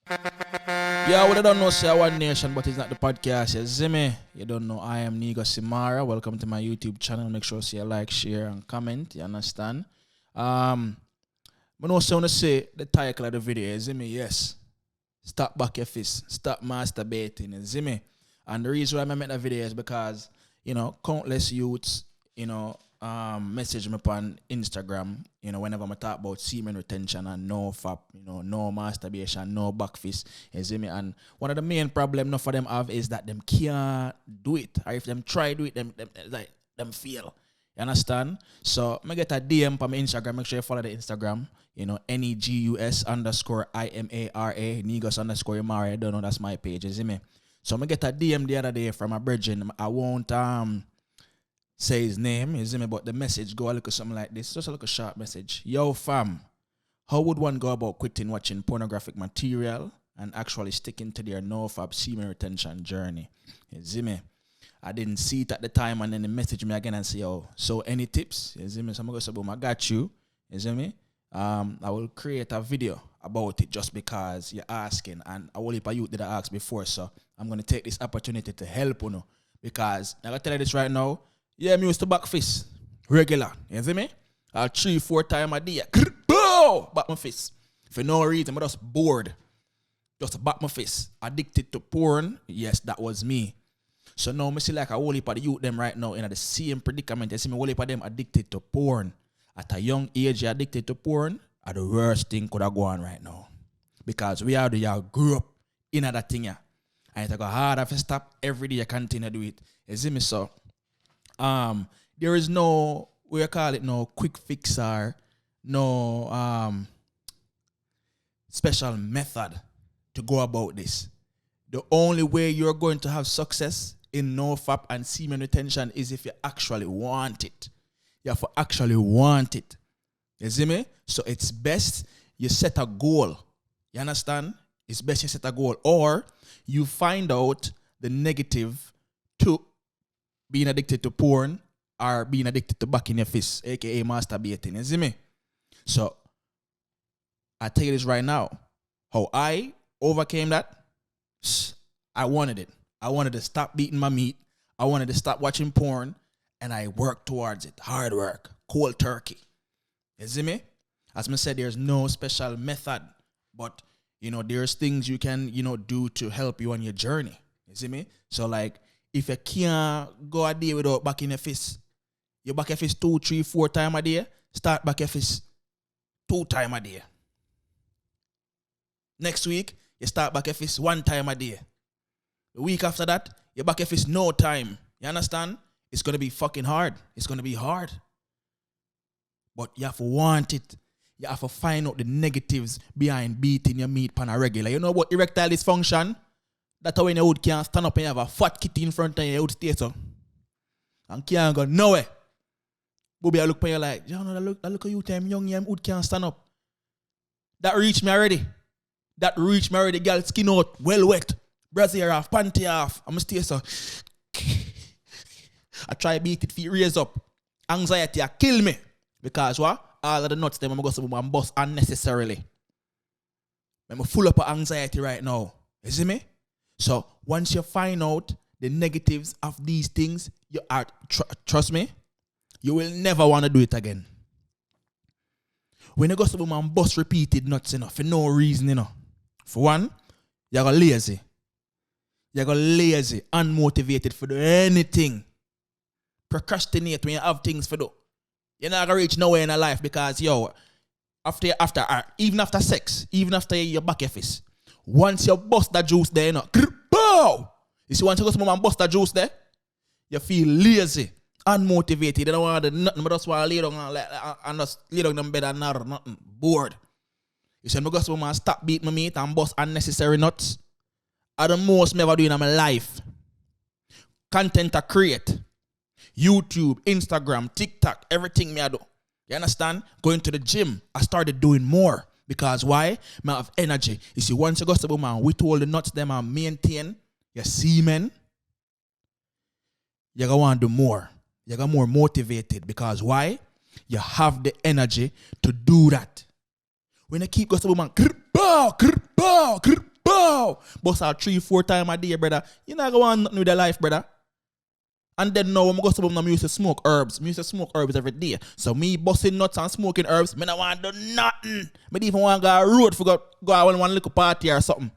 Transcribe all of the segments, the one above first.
Yeah, well, I don't know, say One Nation, but it's not the podcast. You see me? You don't know, I am Negus, Imara. Welcome to my YouTube channel. Make sure you like, share, and comment. You understand? But also want to say the title of the video. You see me? Yes. Stop back your fist. Stop masturbating. You see me? And the reason why I made that video is because, countless youths, message me upon Instagram, whenever I talk about semen retention and no FAP, no masturbation, no back fist, you see me? And one of the main problems for them have is that them can't do it. Or if them try do it, them fail. You understand? So I get a DM from my Instagram. Make sure you follow the Instagram. Negus_IMARA, Negus_Imara. I don't know, that's my page, you see me? So I get a DM the other day from a brethren. I won't say his name, you see me, but the message go a look at something like this. Just a little short message. Yo fam, how would one go about quitting watching pornographic material and actually sticking to their no-fab semen retention journey? You see me? I didn't see it at the time, and then they message me again and say, oh, so any tips? You see me? So I'm going to say, boom, I got you. You see me? I will create a video about it just because you're asking, and I will heap of youth did I ask before, so I'm going to take this opportunity to help you know, because I'm going to tell you this right now. Yeah, me used to back fist regular. You see me? 3-4 times a day. Bow! Back my fist. For no reason, I'm just bored. Just back my fist. Addicted to porn. Yes, that was me. So now I see like a whole heap of the youth them right now in the same predicament. You see me, whole heap of them addicted to porn. At a young age, you're addicted to porn. Are the worst thing could have gone right now. Because we are the grew up in that thing. And it's go hard if you stop every day you continue to do it. You see me, so there is no, we call it no quick fix or no special method to go about this. The only way you're going to have success in no FAP and semen retention is if you actually want it. You have to actually want it. You see me? So it's best you set a goal. You understand? It's best you set a goal. Or you find out the negative to being addicted to porn or being addicted to back in your fist, aka masturbating. You see me? So I tell you this right now. How I overcame that, I wanted it. I wanted to stop beating my meat. I wanted to stop watching porn, and I worked towards it. Hard work, cold turkey. You see me? As I said, there's no special method, but there's things you can do to help you on your journey. You see me? So like, if you can't go a day without back in your fist, you back your fist 2, 3, 4 times a day, start back your fist 2 times a day. Next week, you start back your fist 1 time a day. The week after that, you back your fist no time. You understand? It's going to be fucking hard. It's going to be hard. But you have to want it. You have to find out the negatives behind beating your meat pan a regular. You know what erectile dysfunction? That's when your wood can't stand up and you have a fat kitty in front of you, would stay so. And can't go nowhere. Bobby, I look for you like, that look at you time young wood can't stand up. That reached me already. Girl skin out, well wet. Brassiere off, panty off. I'm stay so. I try beat it, feet raise up. Anxiety kill me. Because what? All of the nuts them I'm going to bust unnecessarily. I'm full up of anxiety right now. You see me? So once you find out the negatives of these things, you are trust me, you will never want to do it again. When you go to and bust repeated nuts, for no reason, For one, you're lazy. You're lazy, unmotivated for do anything. Procrastinate when you have things for do. You're not gonna reach nowhere in your life because even after sex, even after you back your fist, once you bust that juice there, bow! You see, once you go to and bust that juice there, you feel lazy, unmotivated. You don't want to do nothing but just want to lay down and just lay down in bed and nothing. Bored. You see, I go to and stop beating my meat and bust unnecessary nuts. Are the most me ever doing in my life. Content I create. YouTube, Instagram, TikTok, everything me I do. You understand? Going to the gym, I started doing more. Because why? I have energy. You see, once you go to man, with all the nuts them and maintain your semen, you're going to want to do more. You're going to more motivated. Because why? You have the energy to do that. When you keep going to man, pow. Bust out 3-4 times a day, brother. You not going nothing with your life, brother. And then now when I go to them, I used to smoke herbs. I used to smoke herbs every day. So me busting nuts and smoking herbs, me not want to do nothing. Me even want to go a road for go out one little party or something.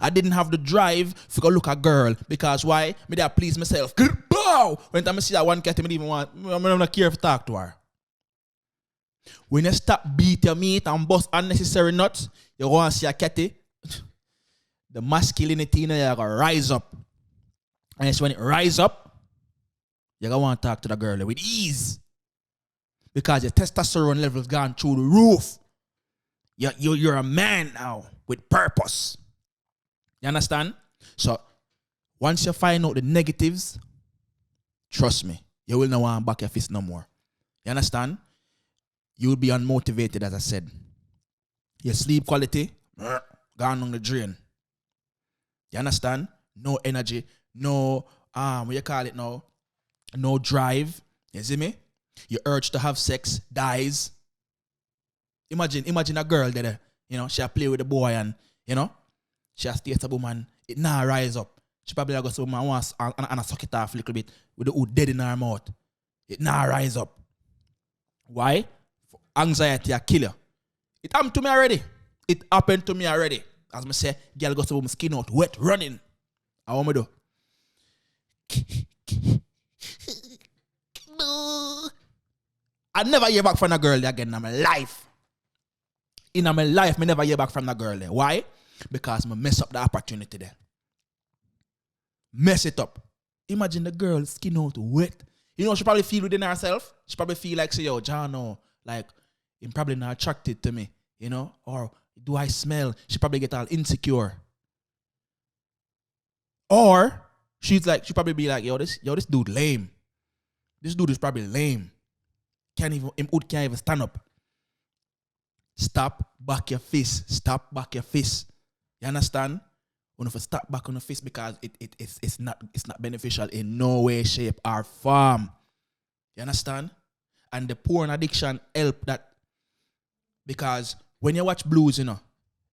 I didn't have the drive to go look at a girl. Because why? Me there please myself. Bow! When time I see that one cat, me even want, I don't care if I talk to her. When you stop beat your meat and bust unnecessary nuts, you want to see a catty, the masculinity in you going to rise up. And it's when it rise up, you're going to want to talk to the girl with ease. Because your testosterone levels gone through the roof. You're a man now with purpose. You understand? So, once you find out the negatives, trust me, you will not want to back your fist no more. You understand? You will be unmotivated, as I said. Your sleep quality, gone on the drain. You understand? No energy, no, what you call it now? No drive. You see me? Your urge to have sex dies. Imagine a girl that, you know, she play with a boy and, you know, she has stay a woman, it now rise up. She probably go to a woman once and suck it off a little bit with the wood dead in her mouth. It now rise up. Why? For anxiety a killer. It happened to me already. It happened to me already. As I say, girl goes to woman skin out, wet, running. How want me do? I never hear back from a girl again in my life. In my life, I never hear back from the girl there. Why? Because I mess up the opportunity there. Mess it up. Imagine the girl skin out wet. You know, she probably feel within herself. She probably feel like, say, yo, John, no, like, he's probably not attracted to me, you know? Or do I smell? She probably get all insecure. Or she's like, she probably be like, yo, this dude lame. This dude is probably lame. Can't even stand up. Stop back your fist. Stop back your fist. You understand? When you stop back on the fist because it's not beneficial in no way, shape, or form. You understand? And the porn addiction help that because when you watch blues, you know,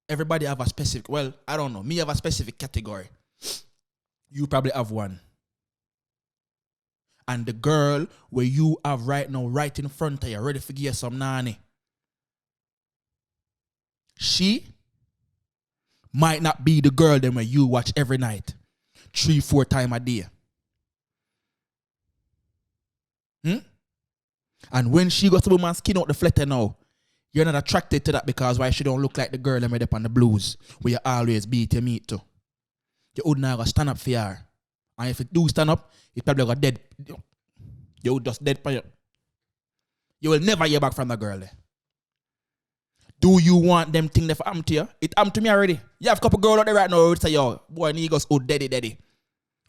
everybody have a specific, well, I don't know, me have a specific category. You probably have one. And the girl where you have right now, right in front of you, ready to give some nanny. She might not be the girl then where you watch every night, 3-4 times a day. And when she got to woman skin out the fletter now, you're not attracted to that because why she don't look like the girl that made up on the blues where you always beat your meat to. You would not go stand up for her. And if it do stand up, it probably got dead. You would just dead for you. You will never hear back from the girl there. Do you want them thing to happen to you? It happened to me already. You have a couple girls out there right now who would say, yo, boy, Negus, oh, daddy.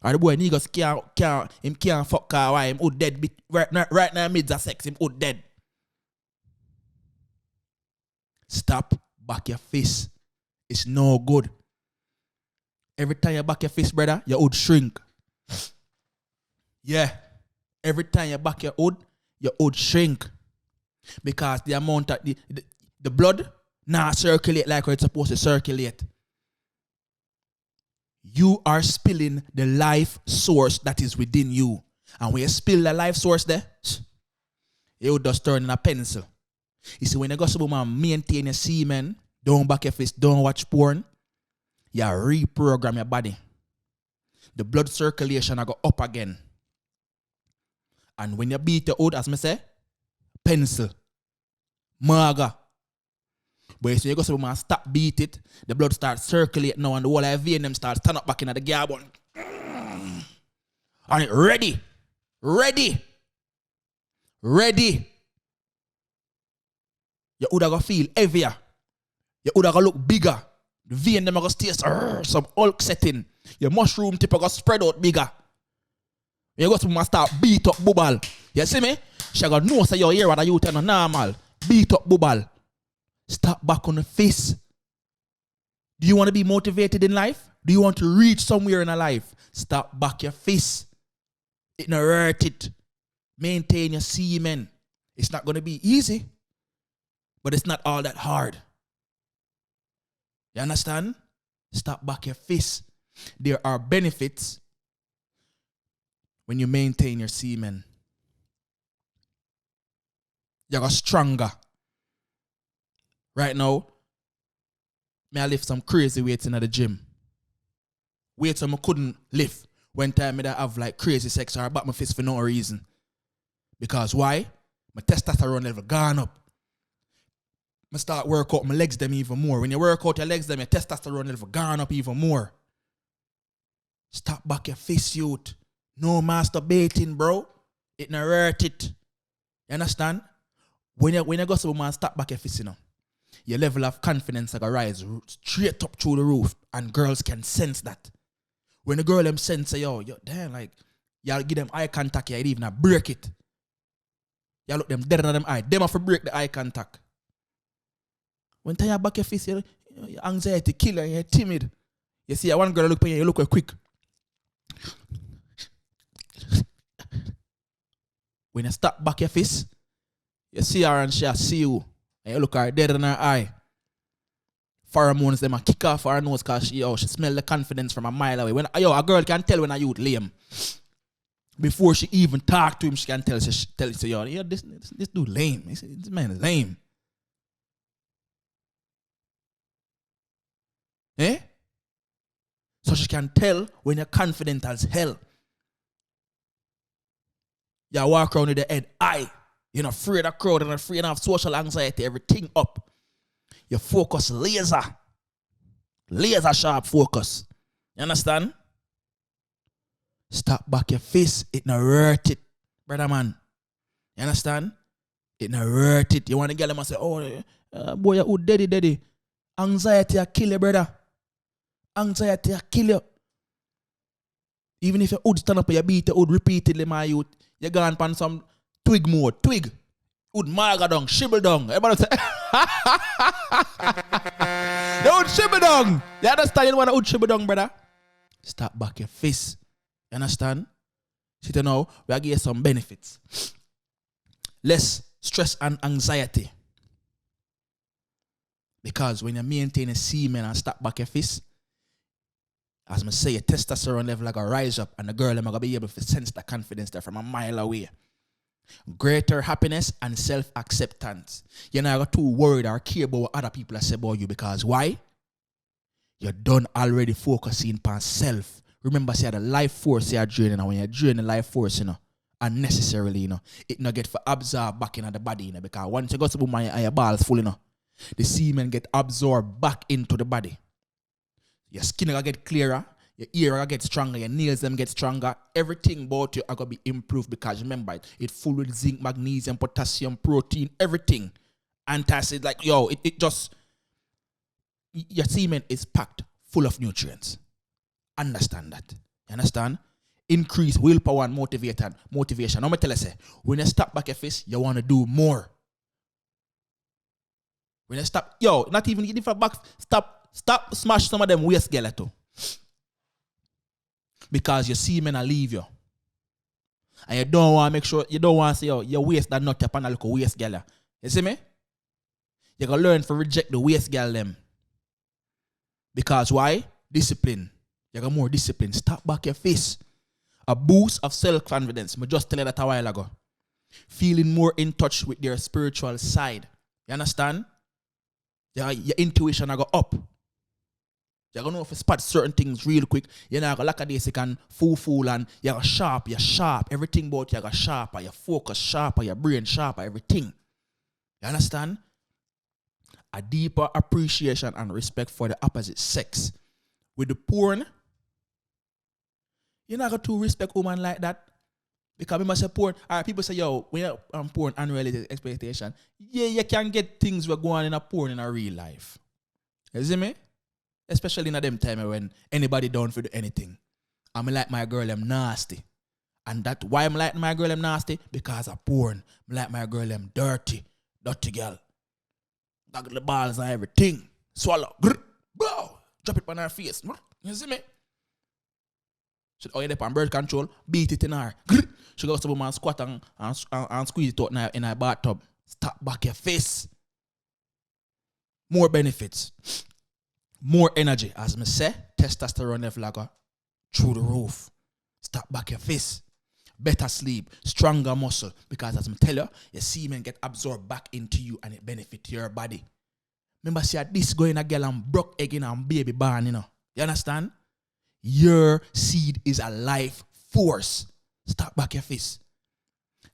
Or the boy, Negus, can't fuck her, why him, oh, dead. Right now, midst of sex, him, oh, dead. Stop back your fist. It's no good. Every time you back your fist, brother, your would shrink. Yeah. Every time you back your would shrink. Because the amount of the blood not circulate like how it's supposed to circulate. You are spilling the life source that is within you. And when you spill the life source there, it will just turn in a pencil. You see, when you go to woman maintain your semen, don't back your fist, don't watch porn, you reprogram your body. The blood circulation will go up again. And when you beat your out, as I say, pencil, maga. But so you go to woman stop beat it, the blood starts circulating now and the whole of vein them start stand up back in the garbon. And it ready. You would have feel heavier. You would have look bigger. The vein them are going to stay some Hulk setting. Your mushroom tip are going to spread out bigger. You go to woman start beat up bubble. You see me? She got no say your ear what you tell normal. Beat up bubble. Stop back on the face. Do you want to be motivated in life? Do you want to reach somewhere in a life? Stop back your face. It not hurt it. Maintain your semen. It's not going to be easy. But it's not all that hard. You understand? Stop back your fist. There are benefits when you maintain your semen. You got stronger. Right now, I lift some crazy weights in the gym. Weights I couldn't lift when time I have like crazy sex or I back my fist for no reason. Because why? My testosterone level gone up. I start work out my legs them even more. When you work out your legs them, your testosterone level gone up even more. Stop back your fist, youth. No masturbating, bro. It not hurt it. You understand? When you go to a woman, stop back your fist, you know. Your level of confidence like rise straight up through the roof, and girls can sense that. When the girl them sense, yo, damn, like, y'all give them eye contact, you even break it. Y'all look them dead in them eye. Them have to break the eye contact. When you back your fist, your anxiety killer, you're timid. You see, one girl look at you look quick. When you stop back your fist, you see her and she see you. And you look her dead in her eye. Pheromones them a kick off her nose because she smell the confidence from a mile away. When a girl can tell when a youth lame. Before she even talk to him, she can tell this dude lame. This man is lame. Eh? So she can tell when you're confident as hell. You walk around with the head high. You're not afraid of crowd and afraid of social anxiety, everything up. You focus laser. Laser sharp focus. You understand? Stop back your face. It not hurt it, brother man. You understand? It not hurt it. You want to get them and say, boy, you daddy. Anxiety will kill you, brother. Anxiety will kill you. Even if you would stand up and you beat the wood repeatedly, my youth, you gone on some twig mode. Twig. Would marga down, shibble down. Everybody say, they would shibble down. You understand? You want to would shibble down, brother? Stop back your face. You understand? See you now, we are give you some benefits. Less stress and anxiety. Because when you maintain a semen and stop back your fist, as I say, your testosterone level like a rise up, and the girl am gonna be able to sense the confidence there from a mile away. Greater happiness and self-acceptance. You're not too worried or care about what other people say about you, because why? You're done already focusing on self. Remember, say the life force you're draining, and when you're draining the life force, unnecessarily, it not get for absorb back in the body, because once you go to the woman and your balls full, the semen get absorbed back into the body. Your skin will get clearer, your ear will get stronger, your nails them get stronger. Everything about you are going to be improved, because remember, it's full with zinc, magnesium, potassium, protein, everything. Antacid, like, it just, your semen is packed full of nutrients. Understand that. You understand? Increase willpower and motivation. I'm going to tell you, say, when you stop back your fist, you want to do more. When you stop, not even get different back, stop smash some of them waist gala too. Because your semen will leave you. And you don't want to make sure, you don't want to say, your waist that not up on a little waist gala. You see me? You got to learn to reject the waist gal them. Because why? Discipline. You got more discipline. Stop back your face. A boost of self-confidence. I just tell you that a while ago. Feeling more in touch with their spiritual side. You understand? Your intuition will go up. You're going to know if you spot certain things real quick. You're not going to like this, you can fool and you're sharp. Everything about you sharper. Your focus sharper, your brain sharper, everything. You understand? A deeper appreciation and respect for the opposite sex. With the porn, you're not going to respect women like that. Because we must say porn. People say, when you're on porn, unrealistic expectation. Yeah, you can get things that go on in a porn in a real life. You see me? Especially in a them time when anybody don't do anything. I'm like my girl, I'm nasty. And that why I'm like my girl, I'm nasty? Because of porn. I'm like my girl, I'm dirty girl. Got the balls and everything. Swallow. Bow. Drop it on her face. You see me? She dep on birth control, beat it in her. She goes to the woman, squat and squeeze it out in her bathtub. Stop back your face. More benefits. more energy. As me say, testosterone level go through the roof. Stop back your fist. Better sleep, stronger muscle. Because as I tell you, your semen get absorbed back into you and it benefit your body. Remember, see this going a girl and broke egg in and baby born, you know. You understand? Your seed is a life force. Stop back your fist.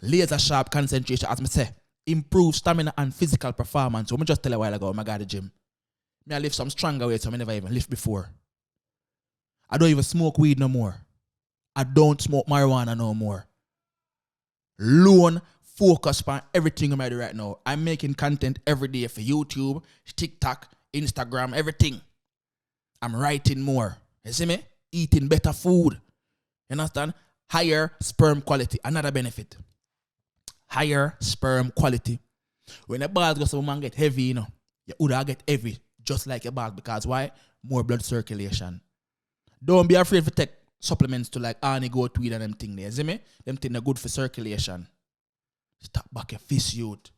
Laser sharp concentration, as I say, improve stamina and physical performance. So I just tell you a while ago, I got the gym. I lift some stronger weights, so I never even lift before. I don't even smoke weed no more. I don't smoke marijuana no more. Lone focus on everything I'm doing right now. I'm making content every day for YouTube, TikTok, Instagram, everything. I'm writing more. You see me? Eating better food. You understand? Higher sperm quality. Another benefit. Higher sperm quality. When the balls go, some man get heavy, you know. You would get heavy just like your ball. Because why? More blood circulation. Don't be afraid to take supplements to like honey, goat weed and them thing there. See me? Them thing are good for circulation. Stop back your fist, youth.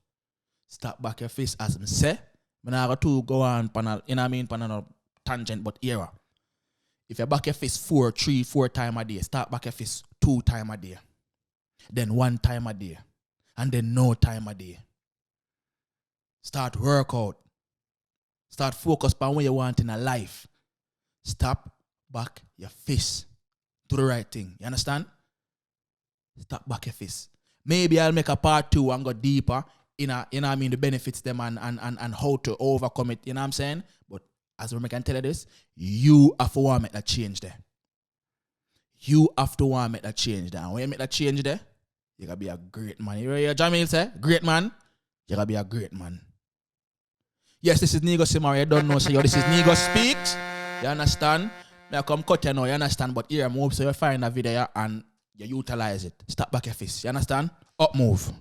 Stop back your fist. As I say, I'm not going to go on panel, you know what I mean, panel tangent, but era. If you back your fist 4 times a day, start back your fist 2 times a day. Then 1 time a day. And then no time a day. Start workout. Start focus on what you want in a life. Stop back your fist. Do the right thing. You understand? Stop back your fist. Maybe I'll make a part 2 and go deeper in a, you know what I mean, the benefits them and how to overcome it. You know what I'm saying? But as I can tell you this, you have to want to make that change there. You have to want to make that change there. And when you make that change there, you gotta be a great man. You hear Jamil say? Great man. You gotta be a great man. Yes, this is Negus Imara. You don't know, so this is Negus Speaks. You understand? I come cut you now, you understand? But here, move so you find a video and you utilize it. Stop back your fist. You understand? Up move.